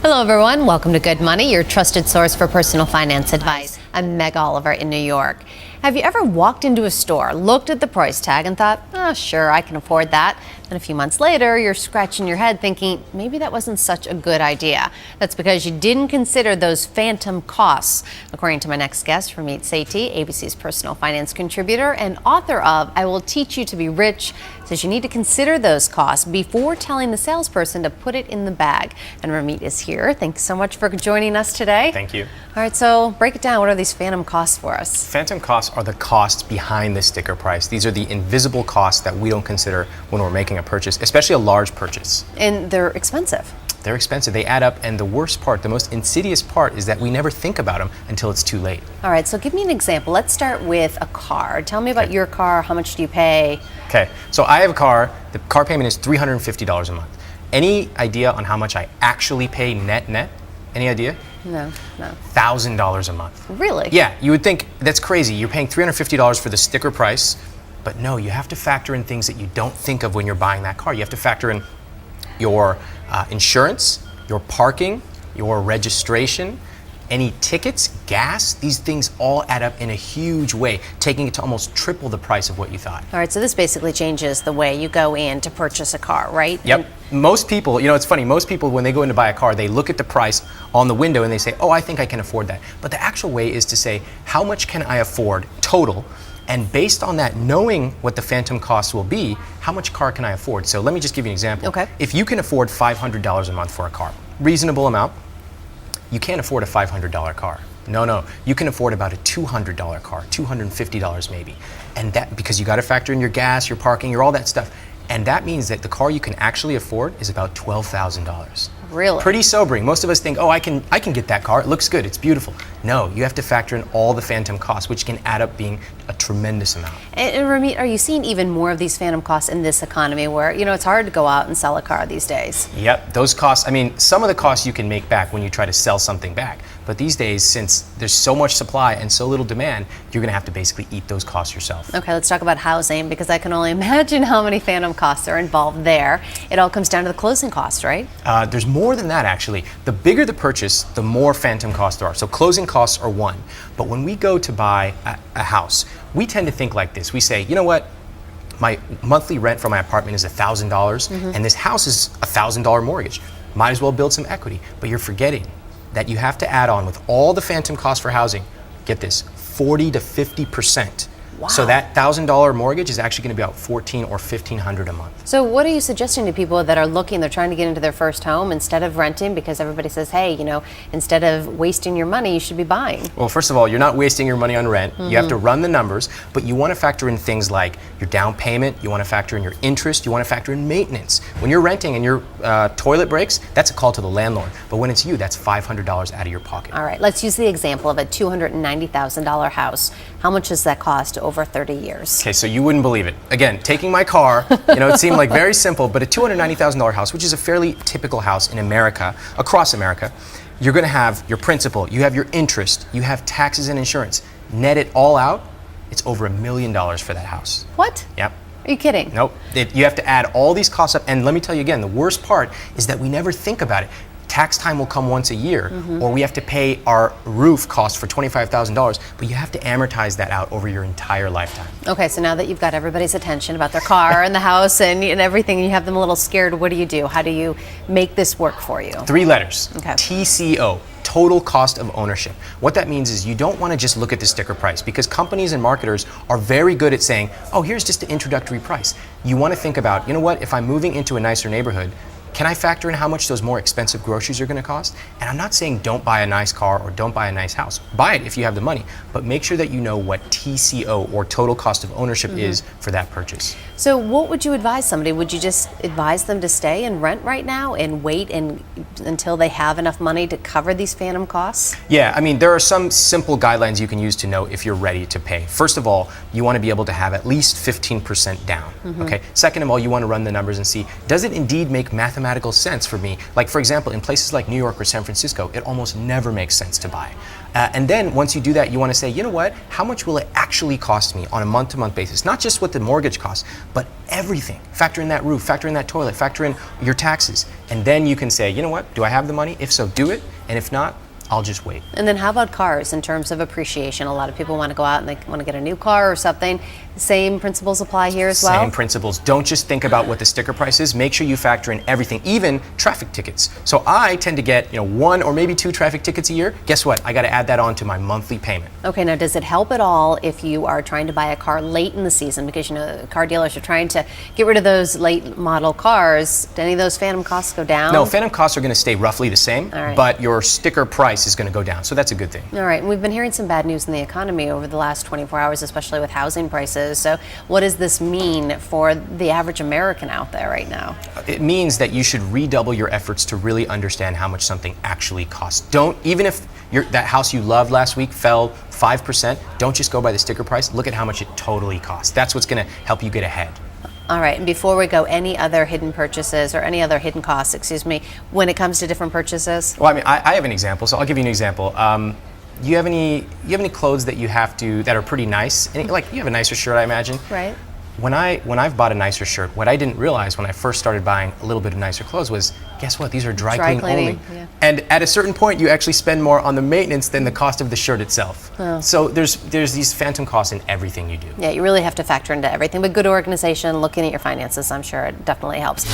Hello everyone, welcome to Good Money, your trusted source for personal finance advice. I'm Meg Oliver in New York. Have you ever walked into a store, looked at the price tag and thought, oh sure, I can afford that. And a few months later, you're scratching your head thinking, maybe that wasn't such a good idea. That's because you didn't consider those phantom costs. According to my next guest, Ramit Sethi, ABC's personal finance contributor and author of I Will Teach You to Be Rich, says you need to consider those costs before telling the salesperson to put it in the bag. And Ramit is here. Thanks so much for joining us today. Thank you. All right, so break it down. What are these phantom costs for us? Phantom costs are the costs behind the sticker price. These are the invisible costs that we don't consider when we're making a purchase, especially a large purchase. And they're expensive. They're expensive, they add up, and the worst part, the most insidious part, is that we never think about them until it's too late. All right, so give me an example. Let's start with a car. Tell me about your car. How much do you pay? Okay, so I have a car. The car payment is $350 a month. Any idea on how much I actually pay net? Any idea? No. $1,000 a month. Really? Yeah, you would think that's crazy. You're paying $350 for the sticker price, but no, you have to factor in things that you don't think of when you're buying that car. You have to factor in your insurance, your parking, your registration, any tickets, gas. These things all add up in a huge way, taking it to almost triple the price of what you thought. All right, so this basically changes the way you go in to purchase a car, right? Yep. Most people, it's funny, most people when they go in to buy a car, they look at the price on the window and they say, oh, I think I can afford that. But the actual way is to say, how much can I afford total? And based on that, knowing what the phantom costs will be, how much car can I afford? So let me just give you an example. Okay. If you can afford $500 a month for a car, reasonable amount, you can't afford a $500 car. No, you can afford about a $200 car, $250 maybe. And that, because you got to factor in your gas, your parking, your all that stuff. And that means that the car you can actually afford is about $12,000. Really? Pretty sobering. Most of us think, oh, I can get that car. It looks good. It's beautiful. No, you have to factor in all the phantom costs, which can add up being a tremendous amount. And Ramit, are you seeing even more of these phantom costs in this economy where, it's hard to go out and sell a car these days? Yep, those costs, some of the costs you can make back when you try to sell something back. But these days, since there's so much supply and so little demand, you're going to have to basically eat those costs yourself. Okay, let's talk about housing because I can only imagine how many phantom costs are involved there. It all comes down to the closing costs, right? There's more than that, actually. The bigger the purchase, the more phantom costs there are. So closing costs are one. But when we go to buy a house, we tend to think like this. We say, you know what? My monthly rent for my apartment is $1,000 and this house is a $1,000 mortgage. Might as well build some equity. But you're forgetting that you have to add on with all the phantom costs for housing, get this, 40 to 50%. Wow. So that $1,000 mortgage is actually going to be about $1,400 or $1,500 a month. So what are you suggesting to people that are looking, they're trying to get into their first home instead of renting because everybody says, hey, instead of wasting your money, you should be buying? Well, first of all, you're not wasting your money on rent. You have to run the numbers, but you want to factor in things like your down payment, you want to factor in your interest, you want to factor in maintenance. When you're renting and your toilet breaks, that's a call to the landlord. But when it's you, that's $500 out of your pocket. All right, let's use the example of a $290,000 house. How much does that cost over 30 years? Okay, so you wouldn't believe it. Again, taking my car, it seemed like very simple, but a $290,000 house, which is a fairly typical house in America, across America, you're going to have your principal, you have your interest, you have taxes and insurance. Net it all out, it's over $1 million for that house. What? Yep. Are you kidding? Nope. You have to add all these costs up, and let me tell you again, the worst part is that we never think about it. Tax time will come once a year, or we have to pay our roof cost for $25,000, but you have to amortize that out over your entire lifetime. Okay, so now that you've got everybody's attention about their car and the house and everything, and you have them a little scared, what do you do? How do you make this work for you? 3 letters. Okay. TCO. Total cost of ownership. What that means is you don't want to just look at the sticker price because companies and marketers are very good at saying, oh, here's just the introductory price. You want to think about, if I'm moving into a nicer neighborhood, can I factor in how much those more expensive groceries are going to cost? And I'm not saying don't buy a nice car or don't buy a nice house. Buy it if you have the money, but make sure that you know what TCO or total cost of ownership is for that purchase. So what would you advise somebody? Would you just advise them to stay and rent right now and wait until they have enough money to cover these phantom costs? Yeah, there are some simple guidelines you can use to know if you're ready to pay. First of all, you want to be able to have at least 15% down. Okay. Second of all, you want to run the numbers and see, does it indeed make mathematical mathematical sense for me. Like for example, in places like New York or San Francisco, it almost never makes sense to buy. And then once you do that, you want to say, you know what, how much will it actually cost me on a month-to-month basis? Not just what the mortgage costs, but everything. Factor in that roof, factor in that toilet, factor in your taxes. And then you can say, you know what, do I have the money? If so, do it. And if not, I'll just wait. And then how about cars in terms of appreciation? A lot of people want to go out and they want to get a new car or something. Same principles apply here as well? Same principles. Don't just think about what the sticker price is. Make sure you factor in everything, even traffic tickets. So I tend to get, 1 or maybe 2 traffic tickets a year. Guess what? I got to add that on to my monthly payment. Okay, now does it help at all if you are trying to buy a car late in the season? Because car dealers are trying to get rid of those late model cars. Do any of those phantom costs go down? No, phantom costs are going to stay roughly the same, right. But your sticker price is going to go down. So that's a good thing. All right, and we've been hearing some bad news in the economy over the last 24 hours, especially with housing prices. So what does this mean for the average American out there right now? It means that you should redouble your efforts to really understand how much something actually costs. Even if that house you loved last week fell 5%, don't just go by the sticker price. Look at how much it totally costs. That's what's going to help you get ahead. All right, and before we go, any other hidden purchases or any other hidden costs, when it comes to different purchases? Well, I have an example, so I'll give you an example. You have any clothes that that are pretty nice? Like you have a nicer shirt, I imagine. Right. When I've bought a nicer shirt, what I didn't realize when I first started buying a little bit of nicer clothes was, guess what? These are dry cleaning only. Yeah. And at a certain point, you actually spend more on the maintenance than the cost of the shirt itself. Oh. So there's these phantom costs in everything you do. Yeah, you really have to factor into everything. But good organization, looking at your finances, I'm sure it definitely helps.